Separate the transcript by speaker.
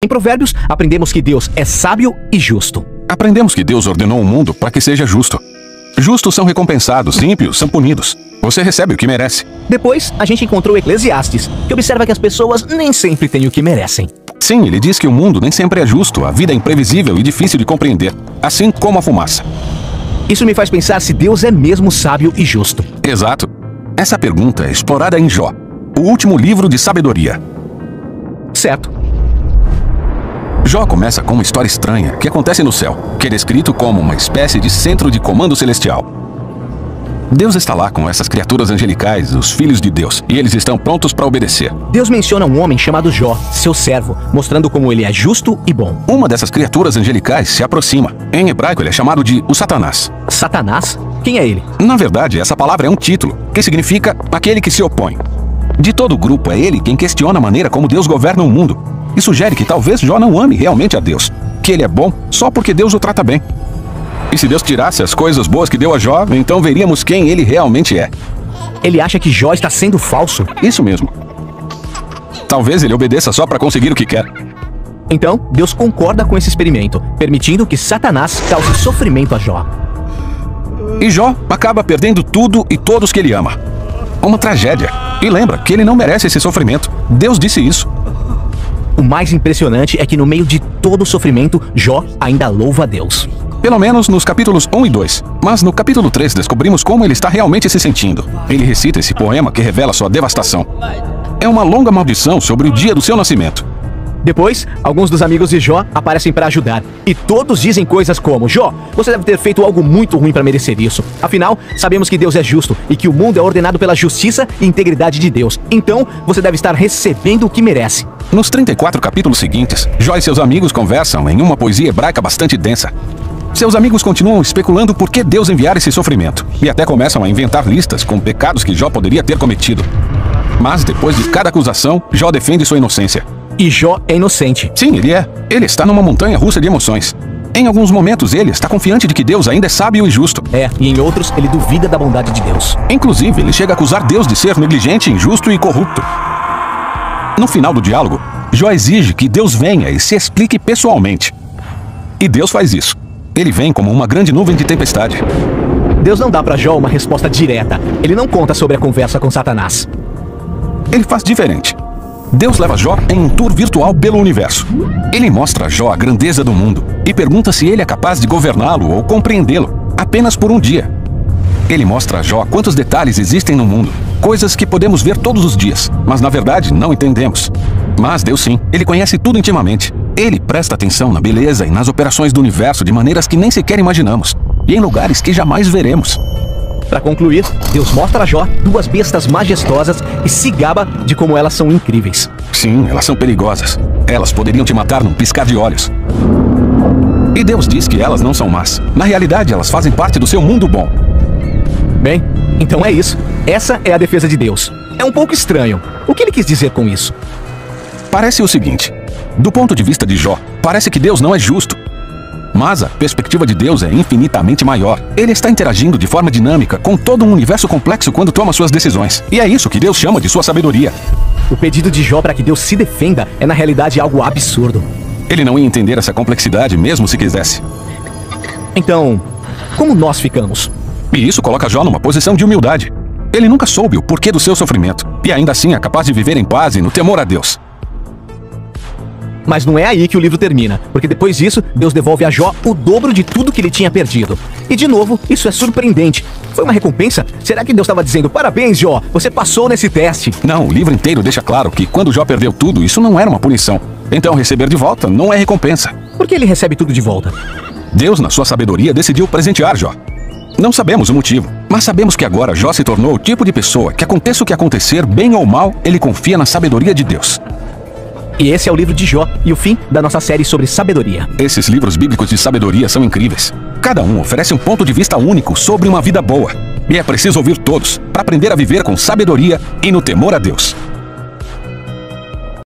Speaker 1: Em Provérbios, aprendemos que Deus é sábio e justo.
Speaker 2: Aprendemos que Deus ordenou o mundo para que seja justo. Justos são recompensados, ímpios são punidos. Você recebe o que merece.
Speaker 1: Depois, a gente encontrou Eclesiastes, que observa que as pessoas nem sempre têm o que merecem.
Speaker 2: Sim, ele diz que o mundo nem sempre é justo, a vida é imprevisível e difícil de compreender, assim como a fumaça.
Speaker 1: Isso me faz pensar se Deus é mesmo sábio e justo.
Speaker 2: Exato. Essa pergunta é explorada em Jó, o último livro de sabedoria.
Speaker 1: Certo.
Speaker 2: Jó começa com uma história estranha que acontece no céu, que é descrito como uma espécie de centro de comando celestial. Deus está lá com essas criaturas angelicais, os filhos de Deus, e eles estão prontos para obedecer.
Speaker 1: Deus menciona um homem chamado Jó, seu servo, mostrando como ele é justo e bom.
Speaker 2: Uma dessas criaturas angelicais se aproxima. Em hebraico ele é chamado de o Satanás.
Speaker 1: Satanás? Quem é ele?
Speaker 2: Na verdade, essa palavra é um título, que significa aquele que se opõe. De todo o grupo, é ele quem questiona a maneira como Deus governa o mundo, e sugere que talvez Jó não ame realmente a Deus, que ele é bom só porque Deus o trata bem. E se Deus tirasse as coisas boas que deu a Jó, então veríamos quem ele realmente é.
Speaker 1: Ele acha que Jó está sendo falso?
Speaker 2: Isso mesmo. Talvez ele obedeça só para conseguir o que quer.
Speaker 1: Então, Deus concorda com esse experimento, permitindo que Satanás cause sofrimento a Jó.
Speaker 2: E Jó acaba perdendo tudo e todos que ele ama. Uma tragédia. E lembra que ele não merece esse sofrimento. Deus disse isso.
Speaker 1: O mais impressionante é que no meio de todo o sofrimento, Jó ainda louva a Deus.
Speaker 2: Pelo menos nos capítulos 1 e 2. Mas no capítulo 3 descobrimos como ele está realmente se sentindo. Ele recita esse poema que revela sua devastação. É uma longa maldição sobre o dia do seu nascimento.
Speaker 1: Depois, alguns dos amigos de Jó aparecem para ajudar. E todos dizem coisas como: Jó, você deve ter feito algo muito ruim para merecer isso. Afinal, sabemos que Deus é justo e que o mundo é ordenado pela justiça e integridade de Deus. Então, você deve estar recebendo o que merece.
Speaker 2: Nos 34 capítulos seguintes, Jó e seus amigos conversam em uma poesia hebraica bastante densa. Seus amigos continuam especulando por que Deus enviara esse sofrimento, e até começam a inventar listas com pecados que Jó poderia ter cometido. Mas depois de cada acusação, Jó defende sua inocência.
Speaker 1: E Jó é inocente.
Speaker 2: Sim, ele é. Ele está numa montanha russa de emoções. Em alguns momentos ele está confiante de que Deus ainda é sábio e justo.
Speaker 1: E em outros ele duvida da bondade de Deus.
Speaker 2: Inclusive, ele chega a acusar Deus de ser negligente, injusto e corrupto. No final do diálogo, Jó exige que Deus venha e se explique pessoalmente. E Deus faz isso. Ele vem como uma grande nuvem de tempestade.
Speaker 1: Deus não dá para Jó uma resposta direta. Ele não conta sobre a conversa com Satanás.
Speaker 2: Ele faz diferente. Deus leva Jó em um tour virtual pelo universo. Ele mostra a Jó a grandeza do mundo e pergunta se ele é capaz de governá-lo ou compreendê-lo, apenas por um dia. Ele mostra a Jó quantos detalhes existem no mundo, coisas que podemos ver todos os dias, mas na verdade não entendemos. Mas Deus sim, ele conhece tudo intimamente. Ele presta atenção na beleza e nas operações do universo de maneiras que nem sequer imaginamos, e em lugares que jamais veremos.
Speaker 1: Para concluir, Deus mostra a Jó duas bestas majestosas e se gaba de como elas são incríveis.
Speaker 2: Sim, elas são perigosas. Elas poderiam te matar num piscar de olhos. E Deus diz que elas não são más. Na realidade, elas fazem parte do seu mundo bom.
Speaker 1: Bem, então é isso. Essa é a defesa de Deus. É um pouco estranho. O que ele quis dizer com isso?
Speaker 2: Parece o seguinte: do ponto de vista de Jó, parece que Deus não é justo. Mas a perspectiva de Deus é infinitamente maior. Ele está interagindo de forma dinâmica com todo um universo complexo quando toma suas decisões. E é isso que Deus chama de sua sabedoria.
Speaker 1: O pedido de Jó para que Deus se defenda é na realidade algo absurdo.
Speaker 2: Ele não ia entender essa complexidade mesmo se quisesse.
Speaker 1: Então, como nós ficamos?
Speaker 2: E isso coloca Jó numa posição de humildade. Ele nunca soube o porquê do seu sofrimento, e ainda assim é capaz de viver em paz e no temor a Deus.
Speaker 1: Mas não é aí que o livro termina, porque depois disso, Deus devolve a Jó o dobro de tudo que ele tinha perdido. E de novo, isso é surpreendente. Foi uma recompensa? Será que Deus estava dizendo: parabéns, Jó, você passou nesse teste?
Speaker 2: Não, o livro inteiro deixa claro que quando Jó perdeu tudo, isso não era uma punição. Então receber de volta não é recompensa.
Speaker 1: Por que ele recebe tudo de volta?
Speaker 2: Deus, na sua sabedoria, decidiu presentear Jó. Não sabemos o motivo, mas sabemos que agora Jó se tornou o tipo de pessoa que, aconteça o que acontecer, bem ou mal, ele confia na sabedoria de Deus.
Speaker 1: E esse é o livro de Jó e o fim da nossa série sobre sabedoria.
Speaker 2: Esses livros bíblicos de sabedoria são incríveis. Cada um oferece um ponto de vista único sobre uma vida boa. E é preciso ouvir todos para aprender a viver com sabedoria e no temor a Deus.